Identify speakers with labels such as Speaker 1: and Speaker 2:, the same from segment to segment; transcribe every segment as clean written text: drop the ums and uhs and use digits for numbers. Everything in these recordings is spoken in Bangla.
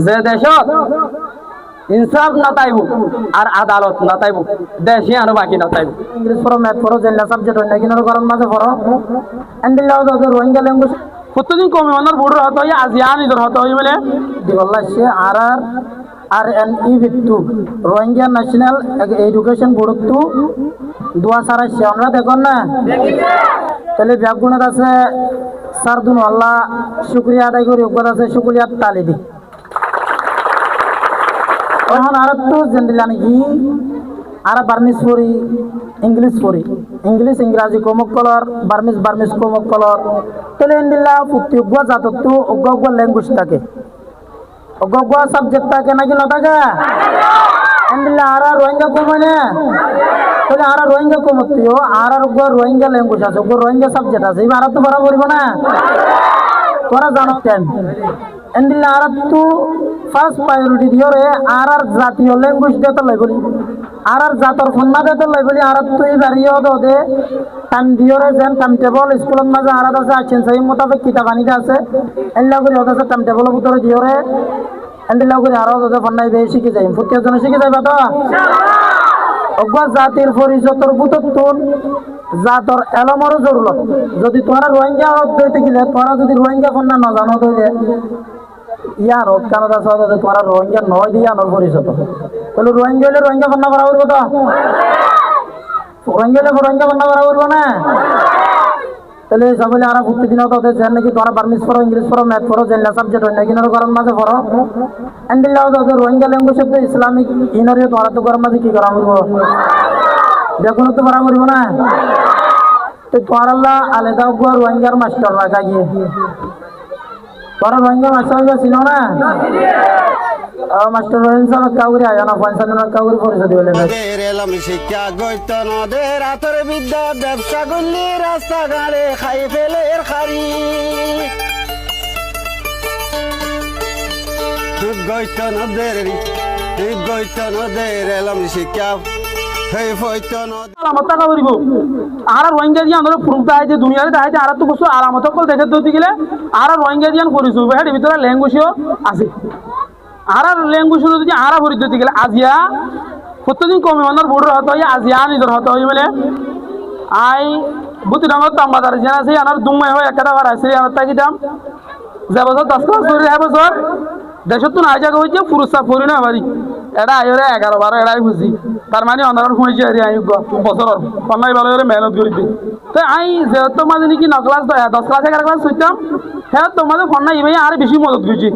Speaker 1: যে দেশত ইনসাফ না তাইব আর আদালত না তাইব দেশে আর বাকি না তাইব
Speaker 2: ইংলিশ পড়ো ম্যাথ পড়ো জেলা সাবজেক্ট হয় না কিনার ঘরের মাঝে পড়ো এন্ডিলাও তো রোহিঙ্গা ল্যাঙ্গুয়েজ
Speaker 1: প্রতিদিন কমে অনার বোর্ডের হতে হয় আজিয়া নিজের হতে হয় বলে
Speaker 2: দিবল্লা সে RNE Bittu Rohingya national education board তো দোয়া সারা সে আমরা দেখুন না তাহলে ব্যাগুণের আছে স্যার দুন আল্লাহ শুক্রিয়া আদায় করি অজ্ঞতা আছে শুক্রিয়া তালি দি এখন আর তো জেন্দিলা নাকি আর বার্মিস পড়ি ইংলিশ পড়ি ইংলিশ ইংরাজি কমক কলর বার্মিস কমক কলর তাহলে এন্ডিলা ফুটি অজ্ঞ জাতক তো অজ্ঞ ল্যাঙ্গুয়েজ থাকে অজ্ঞ সাবজেক্ট থাকে নাকি না থাকে এন্ডিলা আর রোহিঙ্গা কমে না তাহলে আর রোহিঙ্গা কমতিও আর অজ্ঞ রোহিঙ্গা ল্যাঙ্গুয়েজ আছে অজ্ঞ রোহিঙ্গা সাবজেক্ট আছে এবার আর তো বড় পড়িব না তোরা জানো কেন এন্ডিলা আর তো ফার্স্ট প্রায়োরিটি দিও রে আর জাতীয় ল্যাঙ্গুয়েজ দিতে লাই বলি আর জাতর ফন্না দিতে লাই বলি আর তো এই বাড়িও দে টাইম দিও রে যেন টাইম টেবল স্কুলের মাঝে আর আছে আছেন সেই মোতাবেক কিতাব আনিতে আছে এল্লা করে ওদের টাইম টেবলের ভিতরে দিও রে এন্ডিলা করে আর ওদের ফন্নাই বেশি শিখে যাই প্রত্যেক জন শিখে যাইবা তো অজ্ঞ জাতির পরিচয়র বুতত্তুন জাতর এলমরও জরুরত যদি তোরা রোহিঙ্গা দইতে গেলে তোরা যদি রোহিঙ্গা ফন্না না জানো দইলে ইয়ার হোক কানাডা সহজে তোরা রোহিঙ্গা নয় দিয়ে আনোর পরিচয় তাহলে রোহিঙ্গা হলে রোহিঙ্গা ফন্না করা করবো তো রোহিঙ্গা হলে রোহিঙ্গা ফন্না করা করবো না তাহলে সবাই আর প্রতিদিন তোদের যেন নাকি তোরা বার্মিস পড়ো ইংলিশ পড়ো ম্যাথ পড়ো জেলা সাবজেক্ট হয় না কিনার ঘরের মাঝে পড়ো এন্ডিলাও তোদের রোহিঙ্গা ল্যাঙ্গুয়েজ তো ইসলামিক ইনারিও তোরা তো ঘরের মাঝে কি করা করবো দেখুন তো করা করবো না তো তোরা আলাদা রোহিঙ্গার মাস্টার রাখা গিয়ে তোরা রোহিঙ্গা মাস্টার ছিল না মাস্টার রোহিঙ্গা সাহেব কাউরি আয় না পঞ্চান্ন কাউরি পরিচয় দিবে
Speaker 3: এলাম শিক্ষা গইত নদের আতর বিদ্যা ব্যবসা গুলি রাস্তা গাড়ে খাই ফেলে এর খারি গইত নদের এলাম শিক্ষা হেই ফইত নদ
Speaker 1: আলামত টাকা করিব আর রোহিঙ্গা দিয়ে আমরা প্রুফ দেয় যে দুনিয়ারে দেয় যে আর তো কিছু আলামত কল দেখে দিতে গেলে আর রোহিঙ্গা দিয়ে পরিচয় হবে এর ভিতরে ল্যাঙ্গুয়েজও আছে আর ল্যাঙ্গুয়েজ যদি আর পরিচয় দিতে গেলে আজিয়া প্রতিদিন কমে অনার বোর্ডের হতে হয় আজিয়া নিজের হতে হয় বলে আই বুতি রঙের দাম বাজার যেন আছে আনার দুমাই হয় একটা বার আছে আমার তাকি দাম যে বছর 10 ক্লাস করে বছর দেশত তো নাই জায়গা হয়েছে পুরস্কার পড়ি না বাড়ি এটা আইরে 11-12 এটাই বুঝি তার মানে অনার শুনেছি আর আই বছর পন্নাই ভালো করে মেহনত করি তো আই যেহেতু মাঝে নাকি 9 ক্লাস 10 ক্লাস 11 ক্লাস হইতাম হ্যাঁ তোমাদের ফন্না ইভাই আর বেশি মদত করছি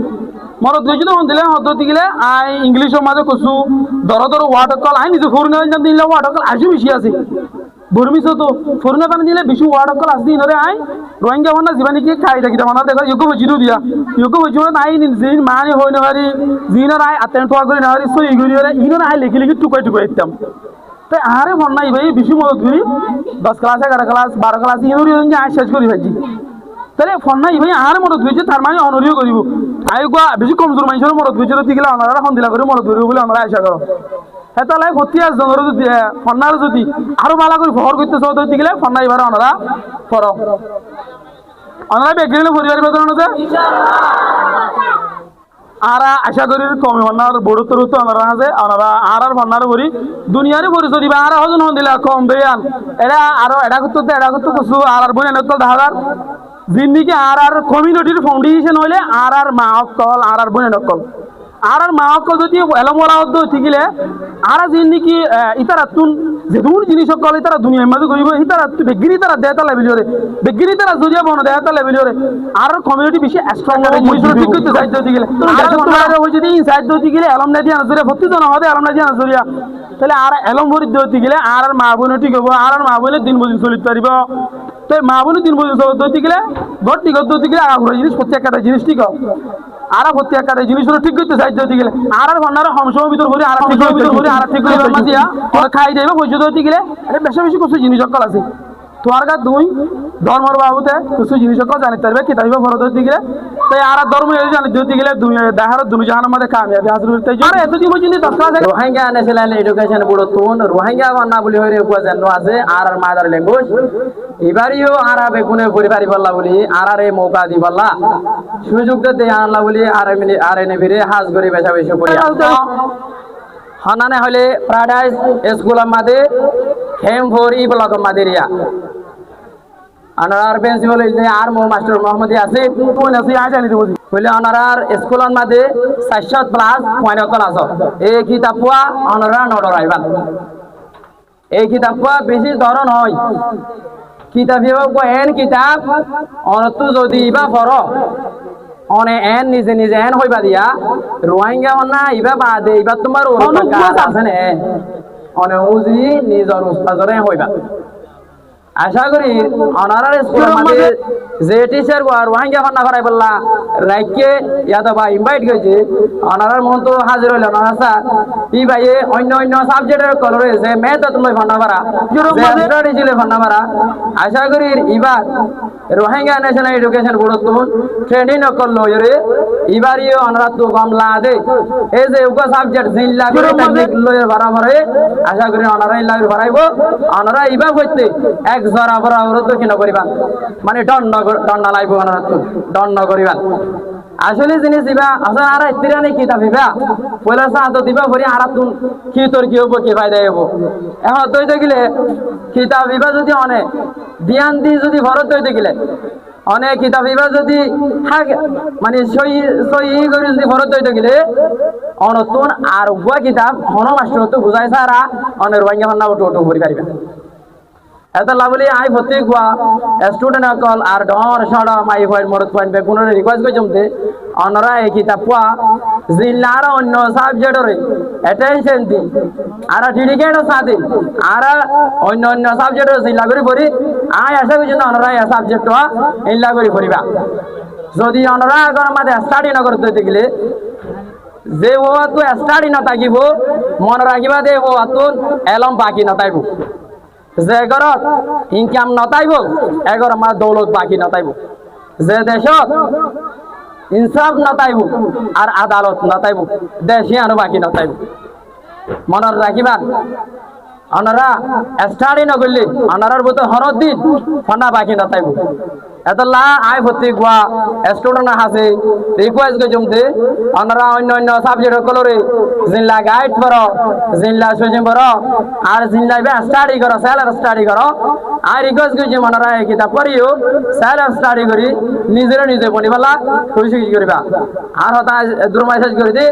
Speaker 1: মদত করছি তখন দিলে হতে গেলে আই ইংলিশের মাঝে কছু ধর ওয়াটার কল আই নিজে ফোর দিলে ওয়াটার কল আসি বেশি আছে বর্মিস তো ফোরনে পানি দিলে বেশি ওয়াটার কল আসি নরে আই রোহিঙ্গা ফন্না জীবনে কি খাই থাকি মানে দেখো ইউকো বুঝিও দিয়া ইউকো বুঝিও নাই জিন মানে হই না পারি জিনের আই আতেন টোয়া করে না পারি সই গুলি রে ইনর আই লিখি টুকাই দিতাম তো আরে ফন্না ইভাই বেশি মদত করি 10 ক্লাস 11 ক্লাস 12 ক্লাস ইনরি আই শেষ করি ভাজি তাহলে ফন্না ইভাই আর মদত হয়েছে তার মানে অনরিও করিব আই গো বেশি কমজোর মানুষের মদত হয়েছে তো গেলে ওনারা ফোন দিলা করে মদত করিব বলে ওনারা আশা করো হ্যাঁ তাহলে ভর্তি আসছে যদি ফন্নার যদি আরো ভালো করে ভর করতে ধরতে গেলে ফন্না এবার ওনারা পড়ো ওনারা বেগিলে পরিবার বেতন আছে আর আশা করি কমে ফন্নার বড় তরু তো ওনারা আছে ওনারা আর ফন্নার করি দুনিয়ারে পরিচয় দিবা আর হজন হন দিলা কম বেয়ান এটা আরো এটা করতে কিছু আর বনে নতল ধারার জিন্দিগি আর কমিউনিটির ফাউন্ডেশন হইলে আর মা অকল আর বনে নকল আর মা অকল যদি এলমরা হতে গেলে আর জিন্দিগি ইতারা তুন যেদুন জিনিস সকল ইতারা দুনিয়ার মাঝে করিব ইতারা বেগিনি তারা দেয়তা লেভেলিওরে বেগিনি তারা জরিয়া বন দেয়তা লেভেলিওরে আর কমিউনিটি বেশি স্ট্রং হবে মইসর ঠিক করতে চাইতে গেলে আর তোমার হই যদি ইনসাইড দিতে গেলে এলমনা দিয়া নজরিয়া ভর্তি জন হবে এলমনা দিয়া নজরিয়া তাহলে আর এলম ভরি দিতে গেলে আর মা বোন ঠিক হবো আর মা বোনের দিন মজুরি চলিতে পারিব তো মা বোনের দিন মজুরি চলতে গেলে ঘর ঠিক হতে গেলে আগুন জিনিস প্রত্যেকটা জিনিস ঠিক আর প্রত্যেকটা জিনিসগুলো ঠিক করতে চাইতে গেলে আর ভান্ডার সময় ভিতর করে আর ঠিক করে আর ঠিক করে খাই যাইবে পয়সা দিতে গেলে বেশি বেশি কিছু জিনিস সকল আছে তোমার গা দুই ধর্মর বাবুতে কিছু জিনিসকে জানিতে পারবে কিতাবিবা ফরত দিকে তাই আর ধর্ম এই জানিতে গেলে দুনিয়া দেখার দুনি জাহানের মধ্যে কামিয়াবি হাসিল করতে আর এত জীবন যদি দশটা আছে
Speaker 4: রোহিঙ্গা ন্যাশনাল এডুকেশন বোর্ড তুন রোহিঙ্গা বান্না বলি হইরে জানো আছে আর মাদার ল্যাঙ্গুয়েজ এবারিও আর বেগুনে পরিবারি বললা বলি আর এই মৌকা দি বললা সুযোগ দে আনলা বলি আর এনে ফিরে হাজ করে বেচা বেশি করি হনানে হলে প্যারাডাইজ স্কুলের মাঝে Khem four E block মাদেরিয়া অনারার principal হইলে আর মাস্টার মোহাম্মদ আসিফ
Speaker 1: কোন আছে আজ জানি দেবো
Speaker 4: হইলে অনারার স্কুলের মাঝে 400 প্লাস পয়েন্ট ক্লাস এই কিতাব পোয়া অনারা নডর আইবান এই কিতাব পোয়া বেশি ধরন হয় কিতাব এন কিতাব অনতু যদি বা পড় অনে এন নিজে নিজে এন হইবা দিয়া রোহিঙ্গা না ইবা বাদে ইবা তোমার কাজ আছে নে অনে উজি নিজর উস্তাদরে হইবা আশা করি অনারার স্কুলের মধ্যে যে টিচার গো রোহিঙ্গা ফান্না করাই বললা রাইকে ইয়াদা বা ইনভাইট করেছে অনারার মন তো হাজির হইল অনারা স্যার ই ভাইয়ে অন্য অন্য সাবজেক্টের কল রয়েছে ম্যাথ তুমি ফান্না করা স্টাডি ছিল ফান্না করা আশা করি এবার রোহিঙ্গা ন্যাশনাল এডুকেশন বোর্ড তো ট্রেনিং করলো রে এবারই অনারা তো কমলা দে এই যে উপ সাবজেক্ট জিল্লা করে টেকনিক লয়ে বরাবর আশা করি অনারা ইল্লাহ ভরাইব অনারা এবার হইতে এক জরা বরাবর তো কিনা করিবা মানে দণ্ড লাইব অনারা তো দণ্ড করিবা আসলে জিনিস দিবা আসলে আর ইতিরানি কিতাব দিবা পয়লা সাহায্য দিবা ভরি আর তুন কি তোর কি হবো কি ফায়দা হবো এখন তৈতে গেলে কিতাব দিবা যদি অনেক ধ্যান দি যদি ভরত তৈতে গেলে অনেক কিতাব দিবা যদি মানে সই করে যদি ভরত তৈতে গেলে অনতুন আর উভয় কিতাব হন মাস্টার তো বুঝাই সারা অনেক রোহিঙ্গা ফান্না ওটো ওটো করি পারিবা এত লাভলি আই ভর্তি গুয়া স্টুডেন্ট কল আর ডর সড়া মাই হয় মরত পয়েন্ট বে কোনো রিকোয়েস্ট কই জমতে অনরা এই কিতাব পা জিল্লার অন্য সাবজেক্টরে অ্যাটেনশন দি আর ডেডিকেট সাথে আর অন্য অন্য সাবজেক্টরে জিল্লা করে পড়ি আই আশা করি যে অনরা এই সাবজেক্ট ইল্লা করে পড়িবা যদি অনরা আগর মাঝে স্টাডি না করতে গেলে যে ও তো স্টাডি না থাকিব মনে রাখিবা দে ও আতুন এলম বাকি না তাইব যে ঘরত ইনকাম নতাইব এগর আমার দৌলত বাকি নতাইব যে দেশত ইনসাফ নতাইব আর আদালত নতাইব দেশে আনো বাকি নতাইব মনে রাখিবা অনারা স্টাডি নগরলি অনারার মতো হরত দিন ফনা বাকি নতাইব এতলা আই ভর্তি গুয়া স্টুডেন্ট আছে রিকোয়েস্ট করে জমতে অনারা অন্য অন্য সাবজেক্ট কলরে জিল্লা গাইড করো জিল্লা সুজিম করো আর জিল্লা স্টাডি করো সেলফ স্টাডি করো আর রিকোয়েস্ট করে অনারা এই কিতাব পড়িও সেলফ স্টাডি করি নিজের নিজে পড়িবালা খুশি করিবা আর হতা দুর্মাইশ করে দি